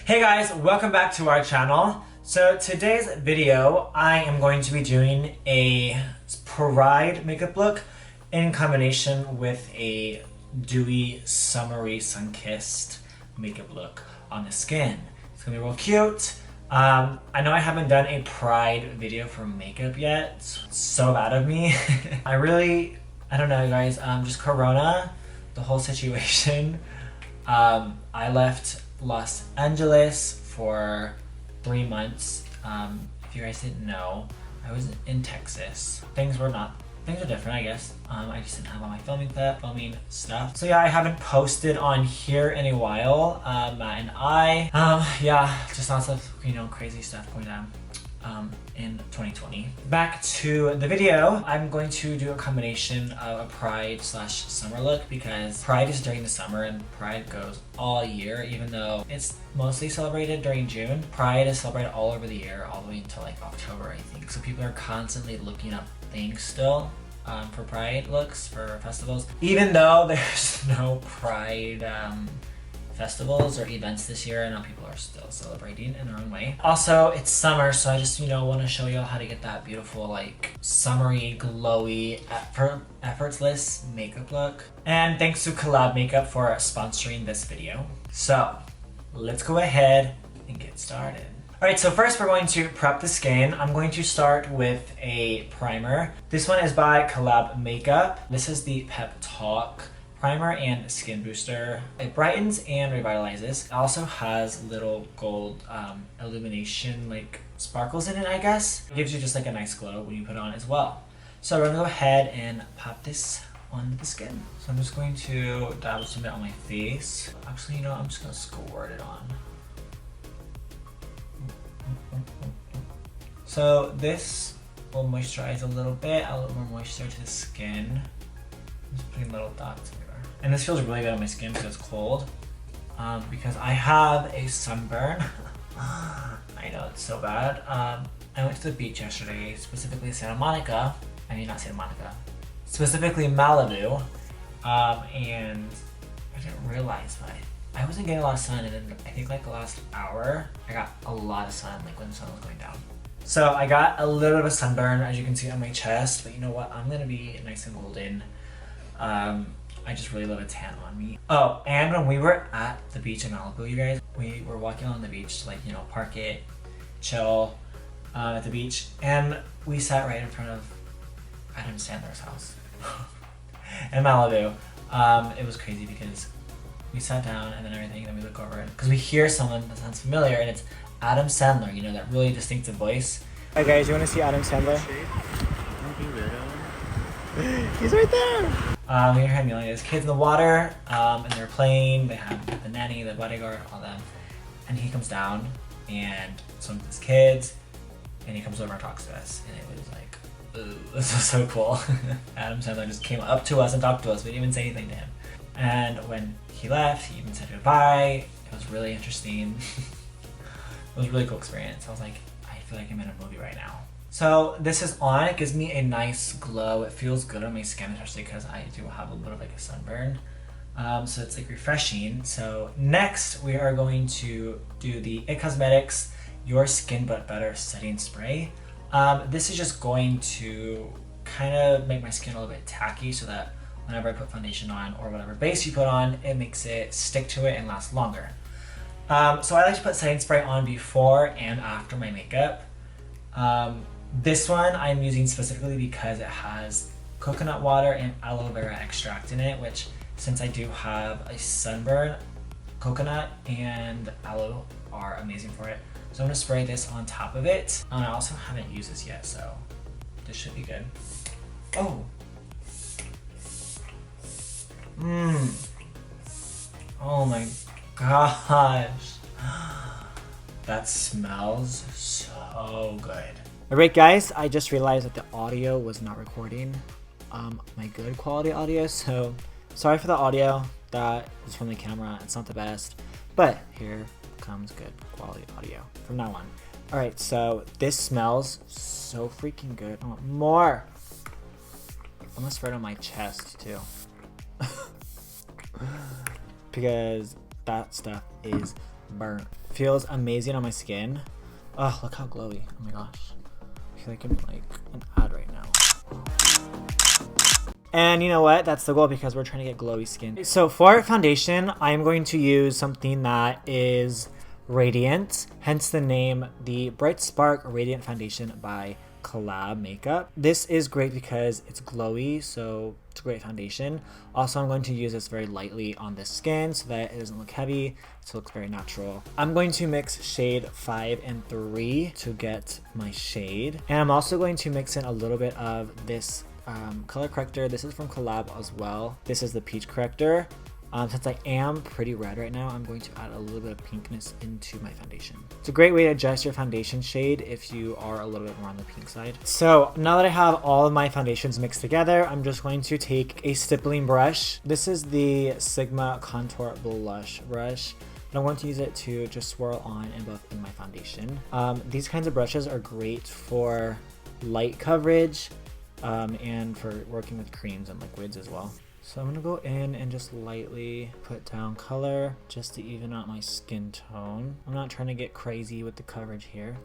Hey guys, welcome back to our channel. So today's video, I am going to be doing a Pride makeup look in combination with a dewy, summery, sun-kissed makeup look on the skin. It's gonna be real cute. I know I haven't done a Pride video for makeup yet. It's so bad of me. I don't know guys, just Corona, the whole situation. I left Los Angeles for 3 months. If you guys didn't know, I was in Texas. Things are different, I guess. I just didn't have all my filming stuff. So yeah, I haven't posted on here in a while. Matt and I, just lots of, crazy stuff going on in 2020. Back to the video, I'm going to do a combination of a Pride / summer look because Pride is during the summer and Pride goes all year, even though it's mostly celebrated during June. Pride is celebrated all over the year, all the way until like October, I think. So people are constantly looking up things still for Pride looks for festivals. Even though there's no Pride festivals or events this year, I know people are still celebrating in their own way. Also, it's summer, so I just, want to show you how to get that beautiful, like, summery, glowy, effortless makeup look. And thanks to COL-LAB Makeup for sponsoring this video. So, let's go ahead and get started. Alright, so first we're going to prep the skin. I'm going to start with a primer. This one is by COL-LAB Makeup. This is the Pep Talk primer and skin booster. It brightens and revitalizes. It also has little gold illumination, like sparkles in it, I guess. It gives you just like a nice glow when you put it on as well. So we're gonna go ahead and pop this on the skin. So I'm just going to dab some of it on my face. Actually, I'm just gonna squirt it on. So this will moisturize a little bit, add a little more moisture to the skin. I'm just putting little dots everywhere. And this feels really good on my skin because it's cold. Because I have a sunburn. I know, it's so bad. I went to the beach yesterday, specifically specifically Malibu. And I didn't realize, but I wasn't getting a lot of sun, and then I think like the last hour, I got a lot of sun, like when the sun was going down. So I got a little bit of a sunburn, as you can see on my chest, but you know what? I'm gonna be nice and golden. I just really love a tan on me. Oh, and when we were at the beach in Malibu, you guys, we were walking on the beach to, like, park it, chill at the beach, and we sat right in front of Adam Sandler's house in Malibu. It was crazy because we sat down and then everything, and then we look over it because we hear someone that sounds familiar, and it's Adam Sandler. That really distinctive voice. Hey guys, you want to see Adam Sandler? He's right there. We hear him yelling at his kids in the water, and they're playing. They have the nanny, the bodyguard, all them. And he comes down and swims with his kids, and he comes over and talks to us. And it was like, ooh, this was so cool. Adam Sandler just came up to us and talked to us. We didn't even say anything to him. And when he left, he even said goodbye. It was really interesting. It was a really cool experience. I was like, I feel like I'm in a movie right now. So this is on, it gives me a nice glow. It feels good on my skin, especially because I do have a little bit of like a sunburn. So it's like refreshing. So next we are going to do the IT Cosmetics Your Skin But Better Setting Spray. This is just going to kind of make my skin a little bit tacky so that whenever I put foundation on or whatever base you put on, it makes it stick to it and last longer. So I like to put setting spray on before and after my makeup. This one I'm using specifically because it has coconut water and aloe vera extract in it, which, since I do have a sunburn, coconut and aloe are amazing for it. So I'm gonna spray this on top of it. I also haven't used this yet, so this should be good. Oh. Oh my gosh. That smells so good. Alright guys, I just realized that the audio was not recording my good quality audio, so sorry for the audio. That is from the camera. It's not the best, but here comes good quality audio from now on. Alright, so this smells so freaking good. I want more. I'm gonna spray it on my chest too. because that stuff is burnt. feels amazing on my skin. Oh, look how glowy. Oh my gosh. I feel like I'm like an ad right now. And you know what? That's the goal because we're trying to get glowy skin. So for foundation, I'm going to use something that is radiant, hence the name, the Bright Spark Radiant Foundation by COL-LAB makeup. This is great because it's glowy, so it's a great foundation. Also, I'm going to use this very lightly on the skin so that it doesn't look heavy, so it looks very natural. I'm going to mix shade 5 and 3 to get my shade. And I'm also going to mix in a little bit of this color corrector. This is from COL-LAB as well. This is the peach corrector. Since I am pretty red right now, I'm going to add a little bit of pinkness into my foundation. It's a great way to adjust your foundation shade if you are a little bit more on the pink side. So now that I have all of my foundations mixed together, I'm just going to take a stippling brush. This is the Sigma Contour Blush brush. I'm going to use it to just swirl on and buff in my foundation. These kinds of brushes are great for light coverage and for working with creams and liquids as well. So I'm gonna go in and just lightly put down color just to even out my skin tone. I'm not trying to get crazy with the coverage here.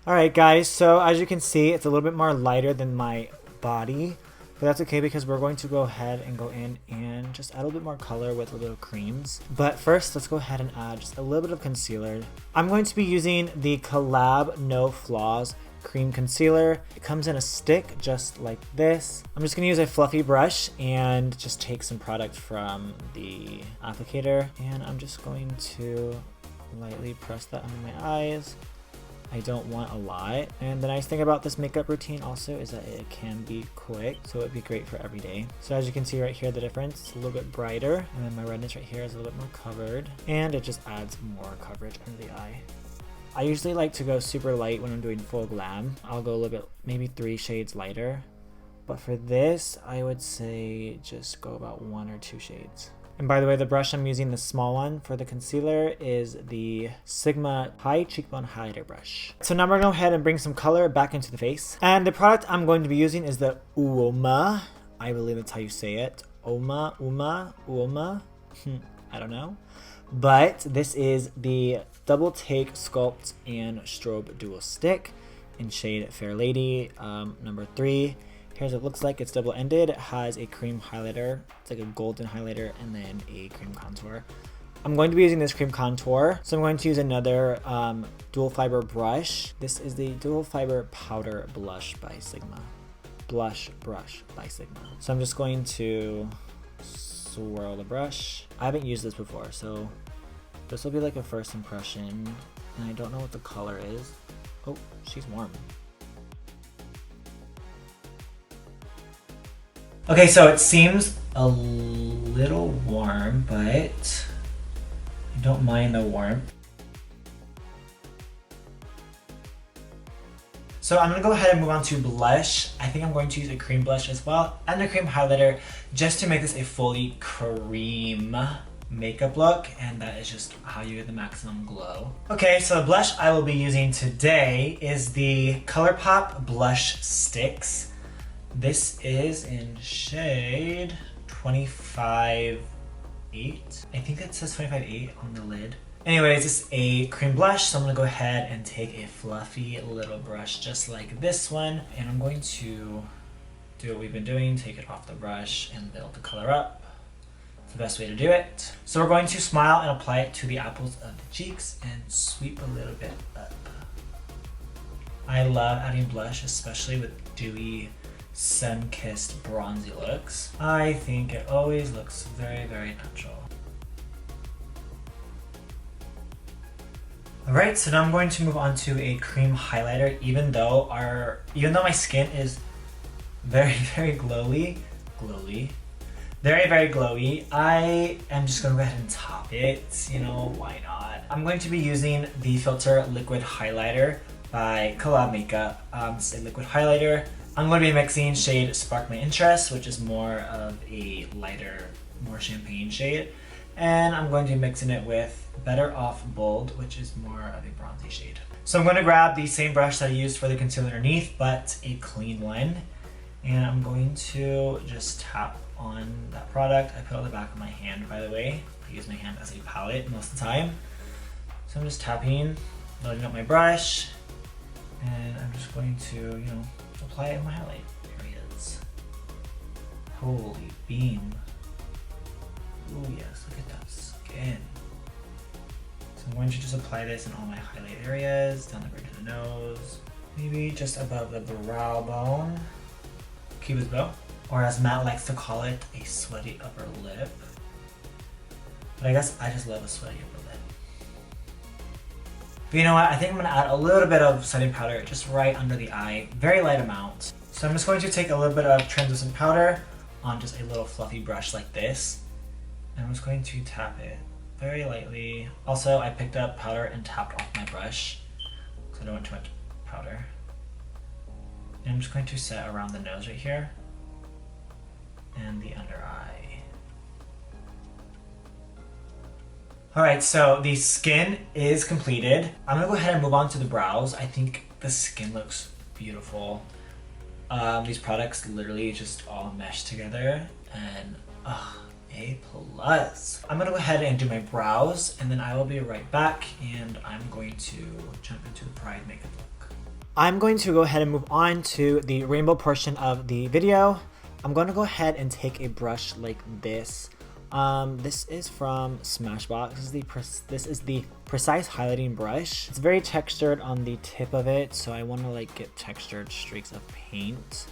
Alright guys, so as you can see, it's a little bit more lighter than my body. But that's okay because we're going to go ahead and go in and just add a little bit more color with a little creams. But first, let's go ahead and add just a little bit of concealer. I'm going to be using the COL-LAB No Flaws Cream Concealer. It comes in a stick just like this. I'm just gonna use a fluffy brush and just take some product from the applicator. And I'm just going to lightly press that under my eyes. I don't want a lot. And the nice thing about this makeup routine also is that it can be quick, so it'd be great for every day. So as you can see right here, the difference, it's a little bit brighter, and then my redness right here is a little bit more covered, and it just adds more coverage under the eye. I usually like to go super light when I'm doing full glam. I'll go a little bit, maybe 3 shades lighter. But for this, I would say just go about 1 or 2 shades. And by the way, the brush I'm using, the small one for the concealer, is the Sigma High Cheekbone Highlighter brush. So now we're gonna go ahead and bring some color back into the face. And the product I'm going to be using is the UOMA. I believe that's how you say it. UOMA. I don't know. But this is the Double Take Sculpt and Strobe Dual Stick in shade Fair Lady, number 3. Here's what it looks like. It's double-ended. It has a cream highlighter. It's like a golden highlighter and then a cream contour. I'm going to be using this cream contour. So I'm going to use another dual fiber brush. This is the Dual Fiber Powder Blush by Sigma. Blush Brush by Sigma. So I'm just going to swirl the brush. I haven't used this before, so this will be like a first impression. And I don't know what the color is. Oh, she's warm. Okay, so it seems a little warm, but I don't mind the warmth. So I'm gonna go ahead and move on to blush. I think I'm going to use a cream blush as well and a cream highlighter just to make this a fully cream makeup look, and that is just how you get the maximum glow. Okay, so the blush I will be using today is the ColourPop Blush Stix. This is in shade 25.8. I think it says 25.8 on the lid. Anyways, this is a cream blush, so I'm gonna go ahead and take a fluffy little brush just like this one, and I'm going to do what we've been doing, take it off the brush and build the color up. It's the best way to do it. So we're going to smile and apply it to the apples of the cheeks and sweep a little bit up. I love adding blush, especially with dewy, sun-kissed bronzy looks. I think it always looks very, very natural. Alright, so now I'm going to move on to a cream highlighter, even though my skin is very, very glowy. Very, very glowy. I am just gonna go ahead and top it, you know, why not? I'm going to be using the Filter Liquid Highlighter by COL-LAB Makeup. It's a liquid highlighter. I'm going to be mixing shade Spark My Interest, which is more of a lighter, more champagne shade. And I'm going to be mixing it with Better Off Bold, which is more of a bronzy shade. So I'm going to grab the same brush that I used for the concealer underneath, but a clean one. And I'm going to just tap on that product. I put it on the back of my hand, by the way. I use my hand as a palette most of the time. So I'm just tapping, loading up my brush, and I'm just going to, you know, apply it in my highlight areas. Holy beam. Oh yes, look at that skin. So I'm going to just apply this in all my highlight areas, down the bridge of the nose, maybe just above the brow bone, Cupid's bow, or as Matt likes to call it, a sweaty upper lip. But I guess I just love a sweaty upper lip. But you know what, I think I'm gonna add a little bit of setting powder just right under the eye, very light amount. So I'm just going to take a little bit of translucent powder on just a little fluffy brush like this. And I'm just going to tap it very lightly. Also, I picked up powder and tapped off my brush because I don't want too much powder. And I'm just going to set around the nose right here and the under eye. Alright, so the skin is completed. I'm gonna go ahead and move on to the brows. I think the skin looks beautiful. These products literally just all mesh together and A+. I'm gonna go ahead and do my brows and then I will be right back and I'm going to jump into the Pride makeup look. I'm going to go ahead and move on to the rainbow portion of the video. I'm going to go ahead and take a brush like this. This is from Smashbox. This is the Precise Highlighting Brush. It's very textured on the tip of it, so I want to like get textured streaks of paint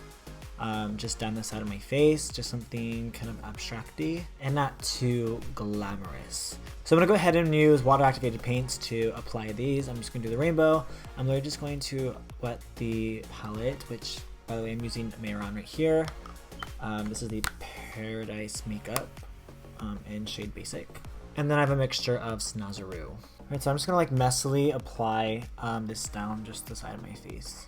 just down the side of my face, just something kind of abstracty and not too glamorous. So I'm gonna go ahead and use water activated paints to apply these. I'm just gonna do the rainbow. I'm literally just going to wet the palette, which by the way I'm using Mayron right here. This is the Paradise Makeup in shade Basic. And then I have a mixture of Snazaroo. Alright, so I'm just gonna like messily apply this down just the side of my face.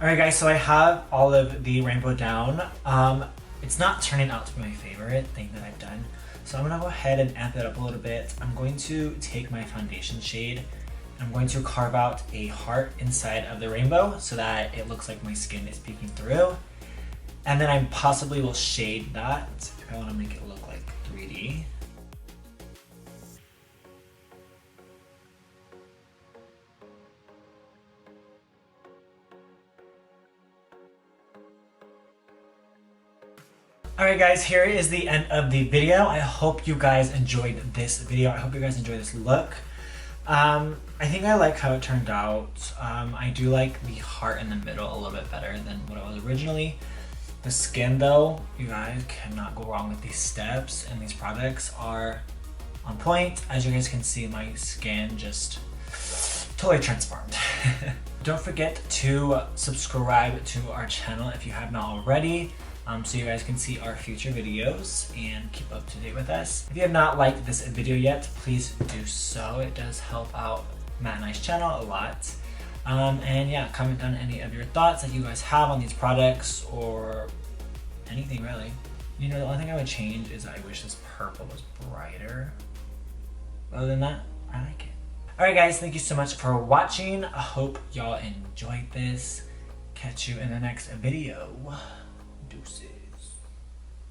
Alright guys, so I have all of the rainbow down. It's not turning out to be my favorite thing that I've done. So I'm gonna go ahead and amp it up a little bit. I'm going to take my foundation shade. I'm going to carve out a heart inside of the rainbow so that it looks like my skin is peeking through. And then I possibly will shade that if I want to make it look like 3D. Alright guys, here is the end of the video. I hope you guys enjoyed this video. I hope you guys enjoyed this look. I think I like how it turned out. I do like the heart in the middle a little bit better than what it was originally. The skin though, you guys cannot go wrong with these steps, and these products are on point. As you guys can see, my skin just totally transformed. Don't forget to subscribe to our channel if you have not already. So you guys can see our future videos and keep up to date with us. If you have not liked this video yet, please do so. It does help out Matt and I's channel a lot. And yeah, comment down any of your thoughts that you guys have on these products or anything really. You know, the only thing I would change is I wish this purple was brighter. Other than that, I like it. Alright guys, thank you so much for watching. I hope y'all enjoyed this. Catch you in the next video. Deuces.